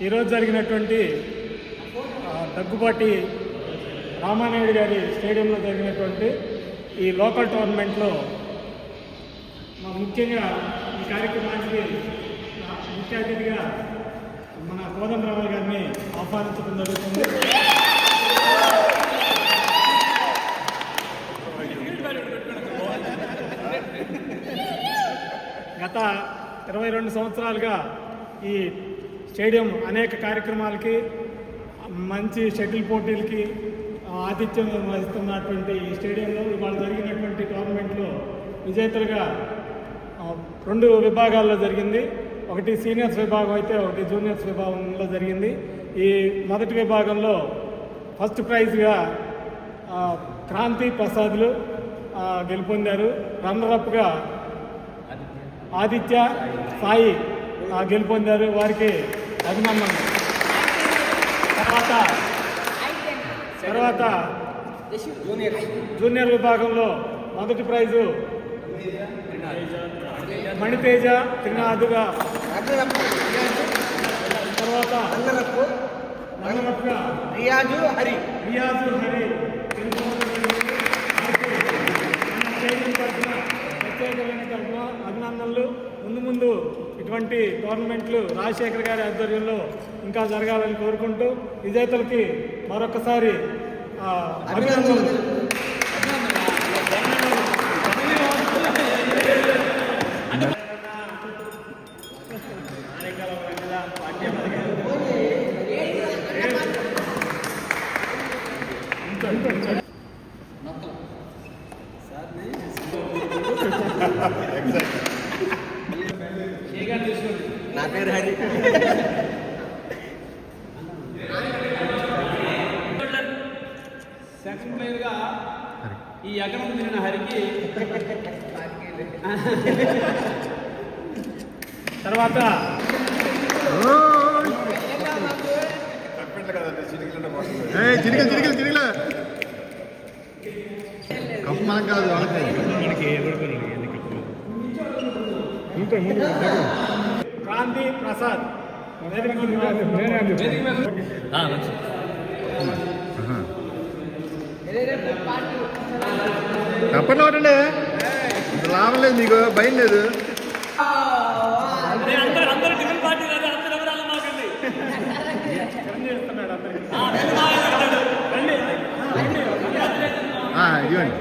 ఈరోజు జరిగినటువంటి దగ్గుబాటి రామానాయుడు గారి స్టేడియంలో జరిగినటువంటి ఈ లోకల్ టోర్నమెంట్లో ముఖ్యంగా ఈ కార్యక్రమానికి ముఖ్య అతిథిగా మన కోదండరావు గారిని ఆహ్వానించడం జరుగుతుంది. గత 22 సంవత్సరాలుగా ఈ స్టేడియం అనేక కార్యక్రమాలకి, మంచి షటిల్ పోటీలకి ఆతిథ్యం వహిస్తున్నటువంటి ఈ స్టేడియంలో ఇవాళ జరిగినటువంటి టోర్నమెంట్లో విజేతలుగా 2 విభాగాల్లో జరిగింది. ఒకటి సీనియర్స్ విభాగం అయితే ఒకటి జూనియర్స్ విభాగంలో జరిగింది. ఈ మొదటి విభాగంలో ఫస్ట్ ప్రైజ్గా క్రాంతి ప్రసాద్లు గెలుపొందారు. రన్నరప్గా ఆదిత్య సాయి గెలుపొందారు. వారికి అభినందనలు. తర్వాత జూనియర్ విభాగంలో మొదటి ప్రైజు మణితేజ త్రినాథుగా, తర్వాత రియాజు హరి ప్రత్యేకమైన తరఫున అభినందనలు. ముందు ఇటువంటి టోర్నమెంట్లు రాజశేఖర్ గారి ఆధ్వర్యంలో ఇంకా జరగాలని కోరుకుంటూ విజేతలకి మరొకసారి అభినందనలు. నా పేరు హరి. సెకండ్ ప్లేయర్గా ఈ అగనం తిరిగిన హరికి, తర్వాత చిరిగిల కప్పు మనకు కాదు, వాళ్ళకి క్రాంతి ప్రసాద్ కప్పట్లో ఒకటండి, లాభం లేదు, మీకు భయం లేదు. ఇవ్వండి.